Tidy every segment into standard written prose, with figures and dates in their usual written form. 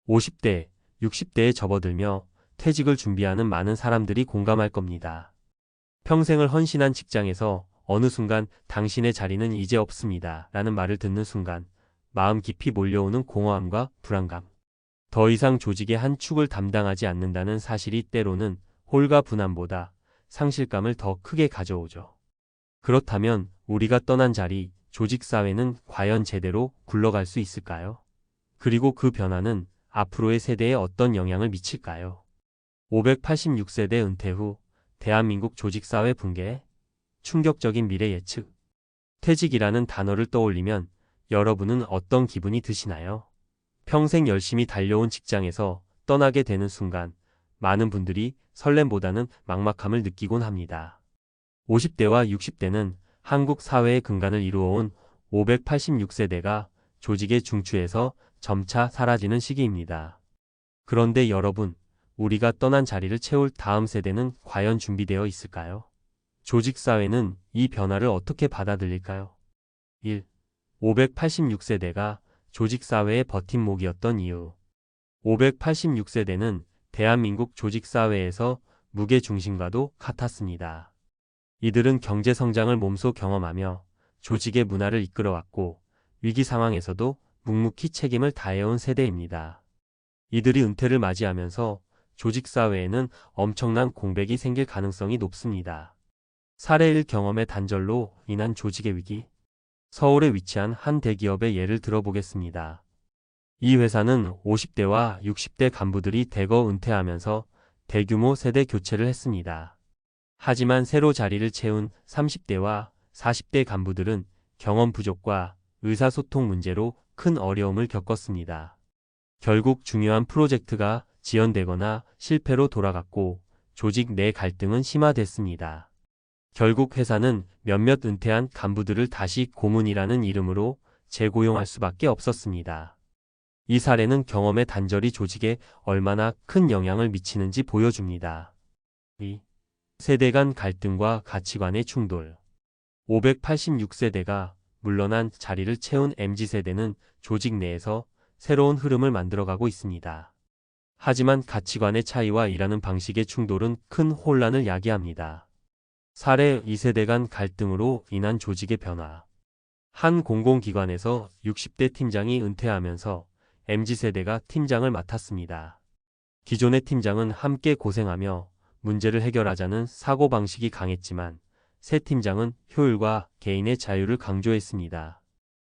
50대, 60대에 접어들며 퇴직을 준비하는 많은 사람들이 공감할 겁니다. 평생을 헌신한 직장에서 어느 순간 당신의 자리는 이제 없습니다. 라는 말을 듣는 순간 마음 깊이 몰려오는 공허함과 불안감. 더 이상 조직의 한 축을 담당하지 않는다는 사실이 때로는 홀가분함보다 상실감을 더 크게 가져오죠. 그렇다면 우리가 떠난 자리, 조직사회는 과연 제대로 굴러갈 수 있을까요? 그리고 그 변화는 앞으로의 세대에 어떤 영향을 미칠까요? 586세대 은퇴 후 대한민국 조직사회 붕괴, 충격적인 미래 예측. 퇴직이라는 단어를 떠올리면 여러분은 어떤 기분이 드시나요? 평생 열심히 달려온 직장에서 떠나게 되는 순간 많은 분들이 설렘보다는 막막함을 느끼곤 합니다. 50대와 60대는 한국 사회의 근간을 이루어온 586세대가 조직의 중추에서 점차 사라지는 시기입니다. 그런데 여러분, 우리가 떠난 자리를 채울 다음 세대는 과연 준비되어 있을까요? 조직사회는 이 변화를 어떻게 받아들일까요? 1. 586세대가 조직사회의 버팀목이었던 이유. 586세대는 대한민국 조직사회에서 무게중심과도 같았습니다. 이들은 경제성장을 몸소 경험하며 조직의 문화를 이끌어왔고 위기 상황에서도 묵묵히 책임을 다해온 세대입니다. 이들이 은퇴를 맞이하면서 조직사회에는 엄청난 공백이 생길 가능성이 높습니다. 사례 1 경험의 단절로 인한 조직의 위기. 서울에 위치한 한 대기업의 예를 들어보겠습니다. 이 회사는 50대와 60대 간부들이 대거 은퇴하면서 대규모 세대 교체를 했습니다. 하지만 새로 자리를 채운 30대와 40대 간부들은 경험 부족과 의사소통 문제로 큰 어려움을 겪었습니다. 결국 중요한 프로젝트가 지연되거나 실패로 돌아갔고 조직 내 갈등은 심화됐습니다. 결국 회사는 몇몇 은퇴한 간부들을 다시 고문이라는 이름으로 재고용할 수밖에 없었습니다. 이 사례는 경험의 단절이 조직에 얼마나 큰 영향을 미치는지 보여줍니다. 2. 세대 간 갈등과 가치관의 충돌. 586세대가 물러난 자리를 채운 MZ세대는 조직 내에서 새로운 흐름을 만들어가고 있습니다. 하지만 가치관의 차이와 일하는 방식의 충돌은 큰 혼란을 야기합니다. 사례 2세대 간 갈등으로 인한 조직의 변화. 한 공공기관에서 60대 팀장이 은퇴하면서 MZ세대가 팀장을 맡았습니다. 기존의 팀장은 함께 고생하며 문제를 해결하자는 사고방식이 강했지만 새 팀장은 효율과 개인의 자유를 강조했습니다.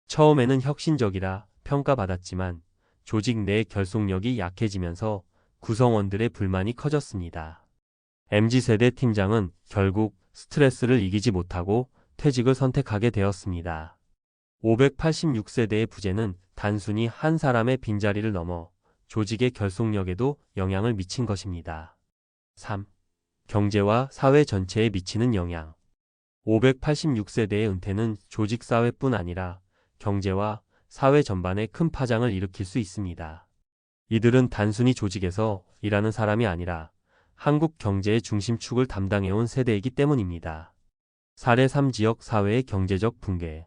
처음에는 혁신적이라 평가받았지만 조직 내 결속력이 약해지면서 구성원들의 불만이 커졌습니다. MZ세대 팀장은 결국 스트레스를 이기지 못하고 퇴직을 선택하게 되었습니다. 586세대의 부재는 단순히 한 사람의 빈자리를 넘어 조직의 결속력에도 영향을 미친 것입니다. 3. 경제와 사회 전체에 미치는 영향. 586세대의 은퇴는 조직사회뿐 아니라 경제와 사회 전반에 큰 파장을 일으킬 수 있습니다. 이들은 단순히 조직에서 일하는 사람이 아니라 한국 경제의 중심축을 담당해온 세대이기 때문입니다. 사례 3 지역 사회의 경제적 붕괴.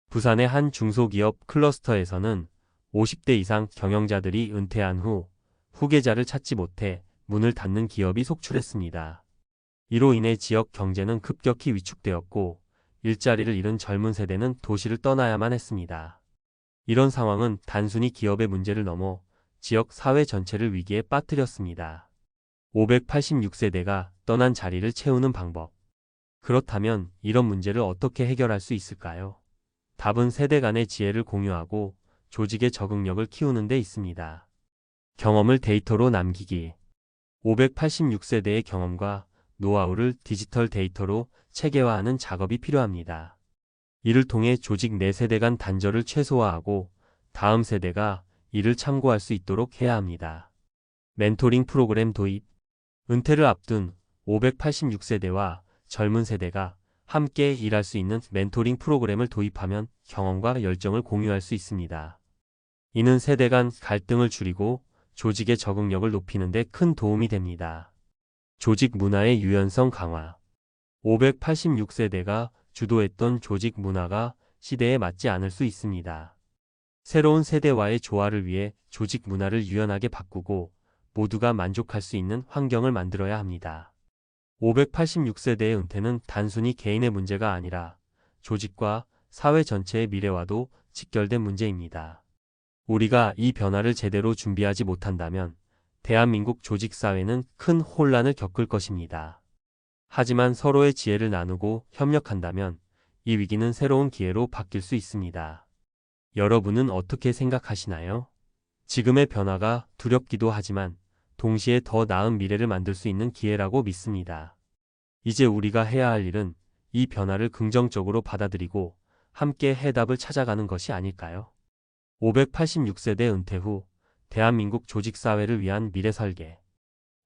부산의 한 중소기업 클러스터에서는 50대 이상 경영자들이 은퇴한 후 후계자를 찾지 못해 문을 닫는 기업이 속출했습니다. 이로 인해 지역 경제는 급격히 위축되었고 일자리를 잃은 젊은 세대는 도시를 떠나야만 했습니다. 이런 상황은 단순히 기업의 문제를 넘어 지역 사회 전체를 위기에 빠뜨렸습니다. 586세대가 떠난 자리를 채우는 방법. 그렇다면 이런 문제를 어떻게 해결할 수 있을까요? 답은 세대 간의 지혜를 공유하고 조직의 적응력을 키우는 데 있습니다. 경험을 데이터로 남기기. 586세대의 경험과 노하우를 디지털 데이터로 체계화하는 작업이 필요합니다. 이를 통해 조직 내 세대 간 단절을 최소화하고 다음 세대가 이를 참고할 수 있도록 해야 합니다. 멘토링 프로그램 도입. 은퇴를 앞둔 586세대와 젊은 세대가 함께 일할 수 있는 멘토링 프로그램을 도입하면 경험과 열정을 공유할 수 있습니다. 이는 세대 간 갈등을 줄이고 조직의 적응력을 높이는 데 큰 도움이 됩니다. 조직 문화의 유연성 강화. 586세대가 주도했던 조직 문화가 시대에 맞지 않을 수 있습니다. 새로운 세대와의 조화를 위해 조직 문화를 유연하게 바꾸고 모두가 만족할 수 있는 환경을 만들어야 합니다. 586세대의 은퇴는 단순히 개인의 문제가 아니라 조직과 사회 전체의 미래와도 직결된 문제입니다. 우리가 이 변화를 제대로 준비하지 못한다면 대한민국 조직사회는 큰 혼란을 겪을 것입니다. 하지만 서로의 지혜를 나누고 협력한다면 이 위기는 새로운 기회로 바뀔 수 있습니다. 여러분은 어떻게 생각하시나요? 지금의 변화가 두렵기도 하지만 동시에 더 나은 미래를 만들 수 있는 기회라고 믿습니다. 이제 우리가 해야 할 일은 이 변화를 긍정적으로 받아들이고 함께 해답을 찾아가는 것이 아닐까요? 586세대 은퇴 후 대한민국 조직사회를 위한 미래 설계.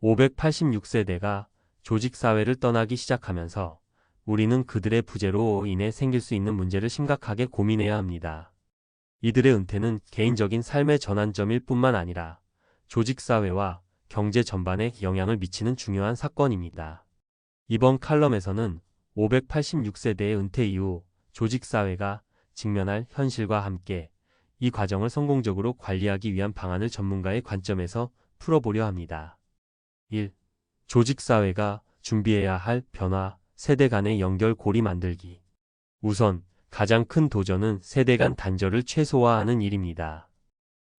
586세대가 조직사회를 떠나기 시작하면서 우리는 그들의 부재로 인해 생길 수 있는 문제를 심각하게 고민해야 합니다. 이들의 은퇴는 개인적인 삶의 전환점일 뿐만 아니라 조직사회와 경제 전반에 영향을 미치는 중요한 사건입니다. 이번 칼럼에서는 586세대의 은퇴 이후 조직사회가 직면할 현실과 함께 이 과정을 성공적으로 관리하기 위한 방안을 전문가의 관점에서 풀어보려 합니다. 1. 조직사회가 준비해야 할 변화, 세대 간의 연결고리 만들기. 우선 가장 큰 도전은 세대 간 단절을 최소화하는 일입니다.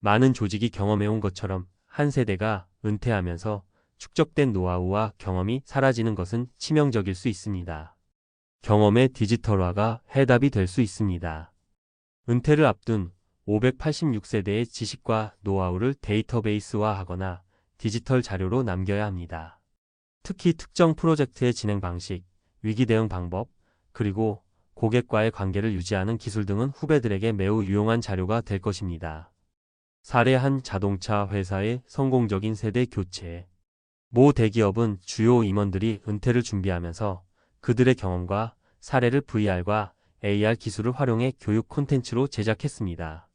많은 조직이 경험해온 것처럼 한 세대가 은퇴하면서 축적된 노하우와 경험이 사라지는 것은 치명적일 수 있습니다. 경험의 디지털화가 해답이 될 수 있습니다. 은퇴를 앞둔 586세대의 지식과 노하우를 데이터베이스화하거나 디지털 자료로 남겨야 합니다. 특히 특정 프로젝트의 진행 방식, 위기 대응 방법, 그리고 고객과의 관계를 유지하는 기술 등은 후배들에게 매우 유용한 자료가 될 것입니다. 사례 한 자동차 회사의 성공적인 세대 교체. 모 대기업은 주요 임원들이 은퇴를 준비하면서 그들의 경험과 사례를 VR과 AR 기술을 활용해 교육 콘텐츠로 제작했습니다.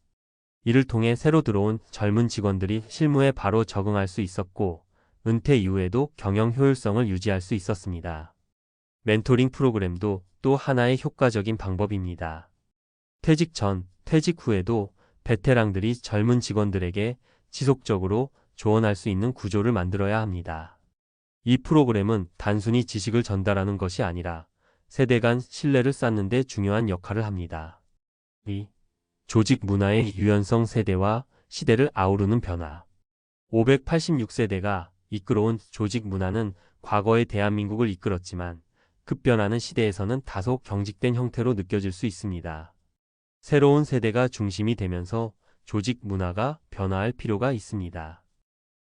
이를 통해 새로 들어온 젊은 직원들이 실무에 바로 적응할 수 있었고 은퇴 이후에도 경영 효율성을 유지할 수 있었습니다. 멘토링 프로그램도 또 하나의 효과적인 방법입니다. 퇴직 전, 퇴직 후에도 베테랑들이 젊은 직원들에게 지속적으로 조언할 수 있는 구조를 만들어야 합니다. 이 프로그램은 단순히 지식을 전달하는 것이 아니라 세대 간 신뢰를 쌓는 데 중요한 역할을 합니다. 2. 조직 문화의 유연성 세대와 시대를 아우르는 변화. 586세대가 이끌어온 조직 문화는 과거의 대한민국을 이끌었지만 급변하는 시대에서는 다소 경직된 형태로 느껴질 수 있습니다. 새로운 세대가 중심이 되면서 조직 문화가 변화할 필요가 있습니다.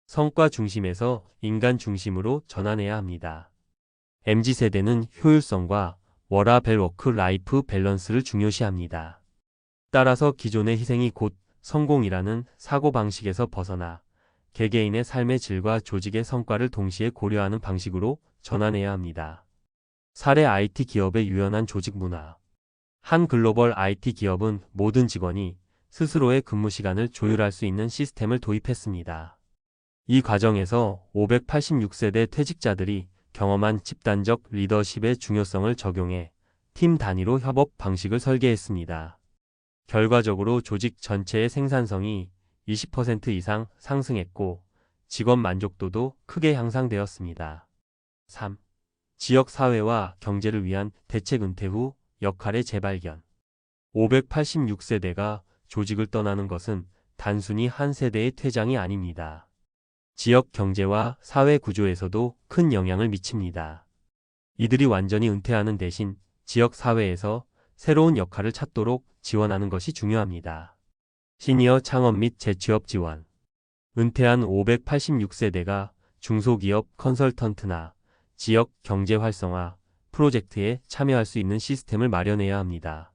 성과 중심에서 인간 중심으로 전환해야 합니다. MZ세대는 효율성과 워라밸 워크-라이프 밸런스를 중요시합니다. 따라서 기존의 희생이 곧 성공이라는 사고방식에서 벗어나 개개인의 삶의 질과 조직의 성과를 동시에 고려하는 방식으로 전환해야 합니다. 사례 IT 기업의 유연한 조직 문화. 한 글로벌 IT 기업은 모든 직원이 스스로의 근무 시간을 조율할 수 있는 시스템을 도입했습니다. 이 과정에서 586세대 퇴직자들이 경험한 집단적 리더십의 중요성을 적용해 팀 단위로 협업 방식을 설계했습니다. 결과적으로 조직 전체의 생산성이 20% 이상 상승했고 직원 만족도도 크게 향상되었습니다. 3. 지역 사회와 경제를 위한 대책 은퇴 후 역할의 재발견. 586세대가 조직을 떠나는 것은 단순히 한 세대의 퇴장이 아닙니다. 지역 경제와 사회 구조에서도 큰 영향을 미칩니다. 이들이 완전히 은퇴하는 대신 지역 사회에서 새로운 역할을 찾도록 지원하는 것이 중요합니다. 시니어 창업 및 재취업 지원. 은퇴한 586세대가 중소기업 컨설턴트나 지역 경제 활성화 프로젝트에 참여할 수 있는 시스템을 마련해야 합니다.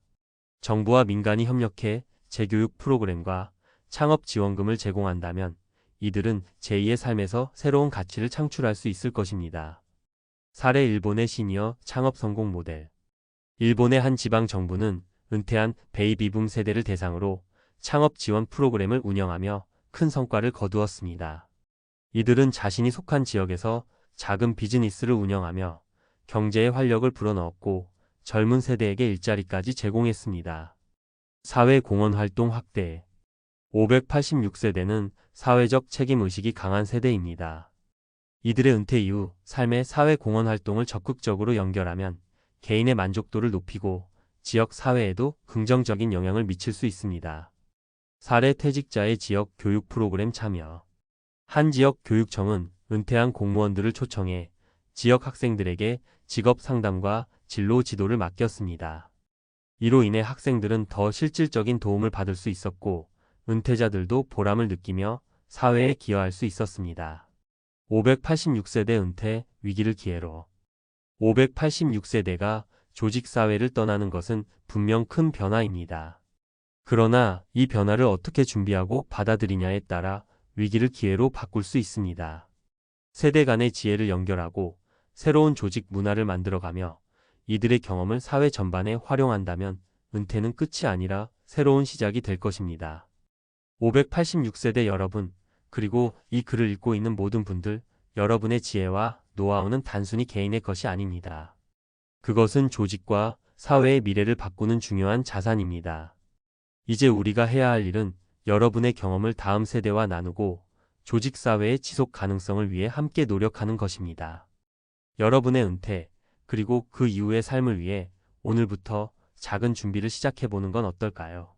정부와 민간이 협력해 재교육 프로그램과 창업 지원금을 제공한다면 이들은 제2의 삶에서 새로운 가치를 창출할 수 있을 것입니다. 사례 일본의 시니어 창업 성공 모델. 일본의 한 지방 정부는 은퇴한 베이비붐 세대를 대상으로 창업 지원 프로그램을 운영하며 큰 성과를 거두었습니다. 이들은 자신이 속한 지역에서 작은 비즈니스를 운영하며 경제에 활력을 불어넣었고 젊은 세대에게 일자리까지 제공했습니다. 사회 공헌 활동 확대. 586세대는 사회적 책임의식이 강한 세대입니다. 이들의 은퇴 이후 삶의 사회공헌 활동을 적극적으로 연결하면 개인의 만족도를 높이고 지역 사회에도 긍정적인 영향을 미칠 수 있습니다. 사례 퇴직자의 지역 교육 프로그램 참여. 한 지역 교육청은 은퇴한 공무원들을 초청해 지역 학생들에게 직업 상담과 진로 지도를 맡겼습니다. 이로 인해 학생들은 더 실질적인 도움을 받을 수 있었고 은퇴자들도 보람을 느끼며 사회에 기여할 수 있었습니다. 586세대 은퇴 위기를 기회로. 586세대가 조직사회를 떠나는 것은 분명 큰 변화입니다. 그러나 이 변화를 어떻게 준비하고 받아들이냐에 따라 위기를 기회로 바꿀 수 있습니다. 세대 간의 지혜를 연결하고 새로운 조직 문화를 만들어가며 이들의 경험을 사회 전반에 활용한다면 은퇴는 끝이 아니라 새로운 시작이 될 것입니다. 586세대 여러분, 그리고 이 글을 읽고 있는 모든 분들, 여러분의 지혜와 노하우는 단순히 개인의 것이 아닙니다. 그것은 조직과 사회의 미래를 바꾸는 중요한 자산입니다. 이제 우리가 해야 할 일은 여러분의 경험을 다음 세대와 나누고 조직사회의 지속 가능성을 위해 함께 노력하는 것입니다. 여러분의 은퇴, 그리고 그 이후의 삶을 위해 오늘부터 작은 준비를 시작해보는 건 어떨까요?